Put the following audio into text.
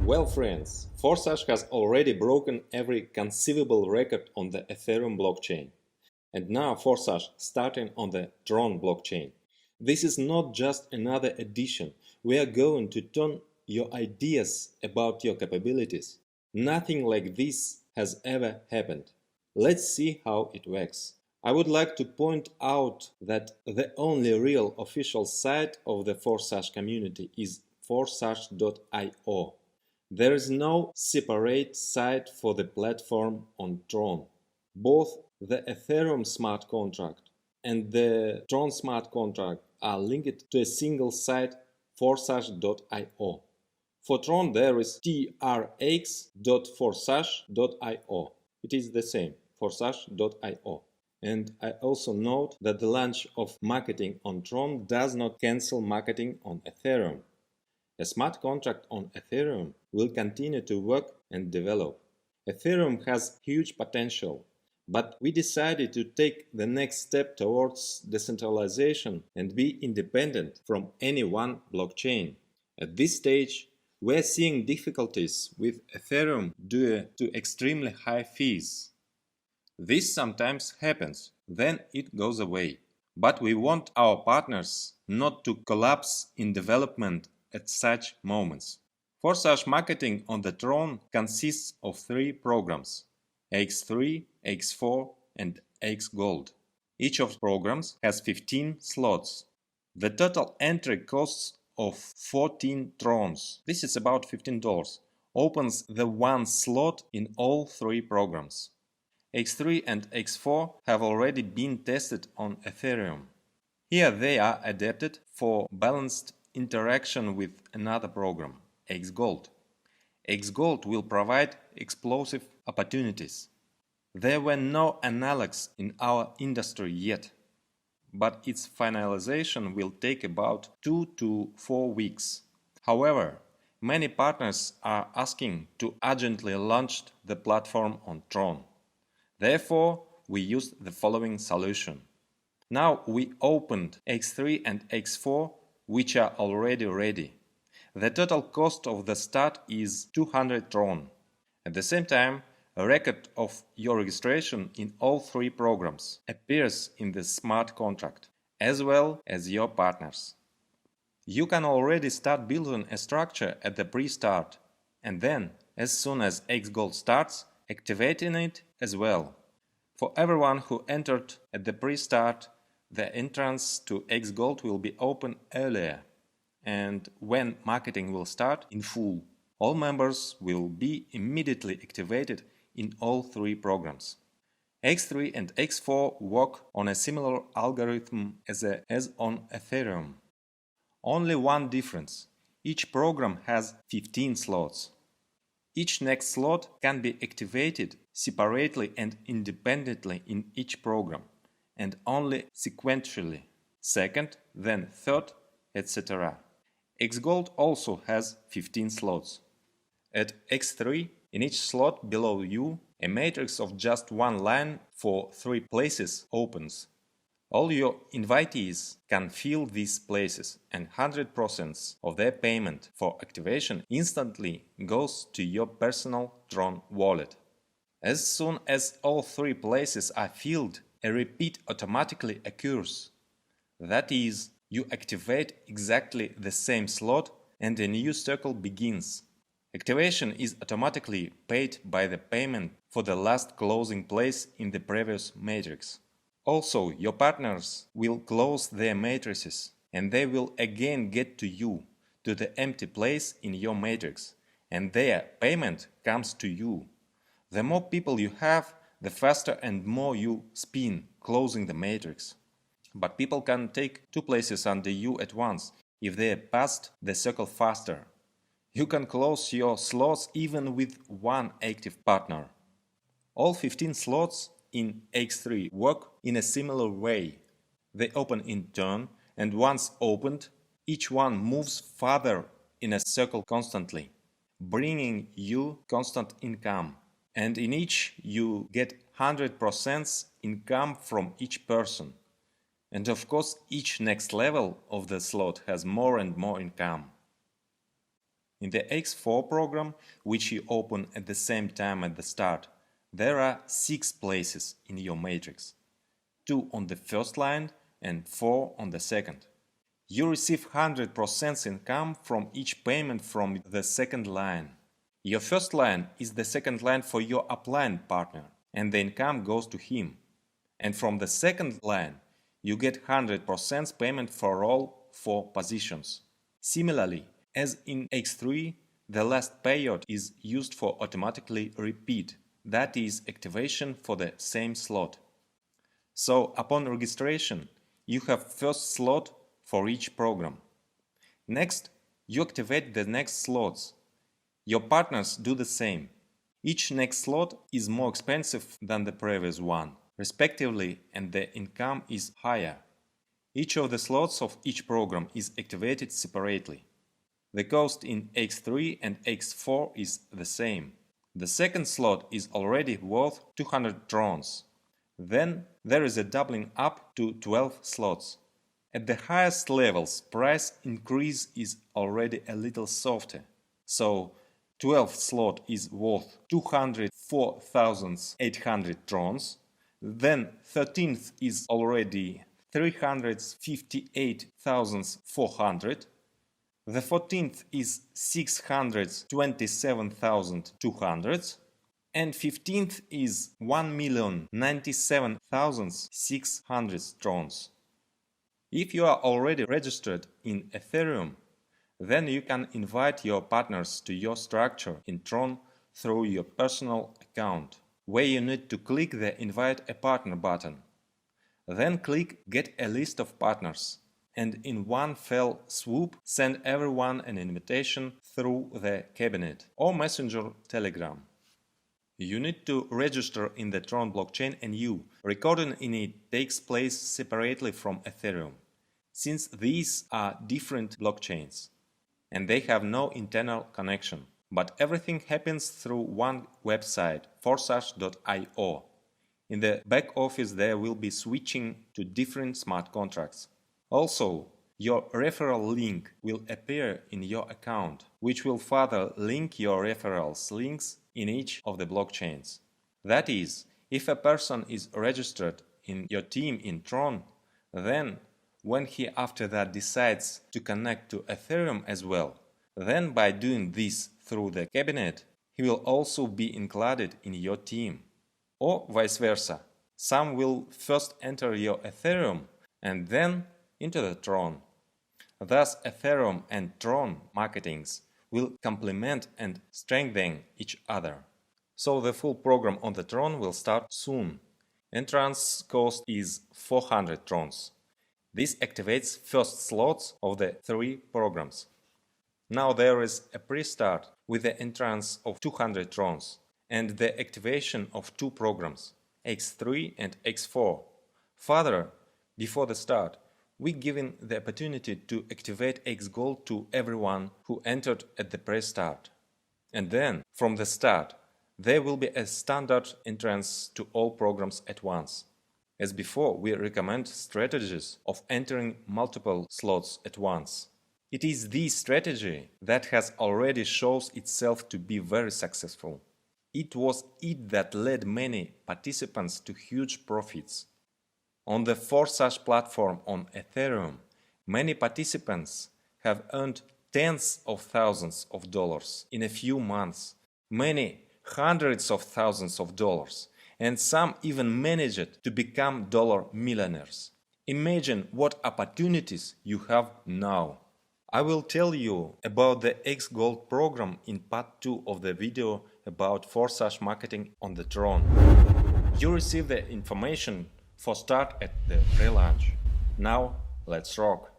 Well friends, Forsage has already broken every conceivable record on the Ethereum blockchain. And now Forsage starting on the Tron blockchain. This is not just another addition. We are going to turn your ideas about your capabilities. Nothing like this has ever happened. Let's see how it works. I would like to point out that the only real official site of the Forsage community is forsage.io. There is no separate site for the platform on Tron. Both the Ethereum smart contract and the Tron smart contract are linked to a single site, forsage.io. For Tron there is trx.forsage.io. It is the same, forsage.io. And I also note that the launch of marketing on Tron does not cancel marketing on Ethereum. A smart contract on Ethereum will continue to work and develop. Ethereum has huge potential, but we decided to take the next step towards decentralization and be independent from any one blockchain. At this stage, we're seeing difficulties with Ethereum due to extremely high fees. This sometimes happens, then it goes away. But we want our partners not to collapse in development at such moments. Forsage marketing on the Tron consists of 3 programs: X3, X4 and X Gold. Each of the programs has 15 slots. The total entry costs of 14 Trons, this is about $15, opens the one slot in all 3 programs. X3 and X4 have already been tested on Ethereum. Here they are adapted for balanced interaction with another program, X Gold. X Gold will provide explosive opportunities. There were no analogs in our industry yet, but its finalization will take about 2 to 4 weeks. However, many partners are asking to urgently launch the platform on Tron. Therefore, we used the following solution. Now we opened X3 and X4, which are already ready. The total cost of the start is 200 Tron. At the same time, a record of your registration in all 3 programs appears in the smart contract, as well as your partners. You can already start building a structure at the pre-start, and then, as soon as X-Gold starts, activating it as well. For everyone who entered at the pre-start, the entrance to X-Gold will be open earlier, and when marketing will start in full, all members will be immediately activated in all 3 programs. X3 and X4 work on a similar algorithm as on Ethereum. Only one difference: each program has 15 slots. Each next slot can be activated separately and independently in each program, and only sequentially, second, then third, etc. X-Gold also has 15 slots. At X3, in each slot below you, a matrix of just one line for 3 places opens. All your invitees can fill these places, and 100% of their payment for activation instantly goes to your personal Tron wallet. As soon as all 3 places are filled, a repeat automatically occurs. That is, you activate exactly the same slot and a new circle begins. Activation is automatically paid by the payment for the last closing place in the previous matrix. Also, your partners will close their matrices, and they will again get to you, to the empty place in your matrix, and their payment comes to you. The more people you have, the faster and more you spin, closing the matrix. But people can take 2 places under you at once if they passed the circle faster. You can close your slots even with 1 active partner. All 15 slots in X3 work in a similar way. They open in turn, and once opened, each one moves further in a circle constantly, bringing you constant income. And in each you get 100% income from each person. And of course, each next level of the slot has more and more income. In the X4 program, which you open at the same time at the start, there are 6 places in your matrix, 2 on the first line and 4 on the second. You receive 100% income from each payment from the second line. Your first line is the second line for your upline partner, and the income goes to him. And from the second line, you get 100% payment for all 4 positions. Similarly, as in X3, the last payout is used for automatically repeat, that is, activation for the same slot. So, upon registration, you have first slot for each program. Next, you activate the next slots. Your partners do the same. Each next slot is more expensive than the previous one, respectively, and the income is higher. Each of the slots of each program is activated separately. The cost in X3 and X4 is the same. The second slot is already worth 200 Trons. Then there is a doubling up to 12 slots. At the highest levels, price increase is already a little softer. So 12th slot is worth 204,800 Trons. Then 13th is already 358,400. The 14th is 627,200. And 15th is 1,097,600 Trons. If you are already registered in Ethereum, then you can invite your partners to your structure in Tron through your personal account, where you need to click the Invite a Partner button. Then click Get a list of partners, and in one fell swoop send everyone an invitation through the cabinet or Messenger Telegram. You need to register in the Tron blockchain, and recording in it takes place separately from Ethereum, since these are different blockchains and they have no internal connection. But everything happens through one website, Forsage.io. In the back office there will be switching to different smart contracts. Also, your referral link will appear in your account, which will further link your referrals links in each of the blockchains. That is, if a person is registered in your team in Tron, then when he after that decides to connect to Ethereum as well, then by doing this through the cabinet, he will also be included in your team. Or vice versa. Some will first enter your Ethereum and then into the Tron. Thus, Ethereum and Tron marketings will complement and strengthen each other. So the full program on the Tron will start soon. Entrance cost is 400 Trons. This activates first slots of the 3 programs. Now there is a pre-start with the entrance of 200 Trons and the activation of 2 programs, X3 and X4. Further, before the start, we given the opportunity to activate X Gold to everyone who entered at the pre-start. And then, from the start, there will be a standard entrance to all programs at once. As before, we recommend strategies of entering multiple slots at once. It is this strategy that has already shown itself to be very successful. It was it that led many participants to huge profits. On the Forsage platform on Ethereum, many participants have earned tens of thousands of dollars in a few months, many hundreds of thousands of dollars, and some even managed to become dollar millionaires. Imagine what opportunities you have now. I will tell you about the X Gold program in part 2 of the video about Forsage marketing on the Tron. You receive the information for start at the pre-launch. Now, let's rock!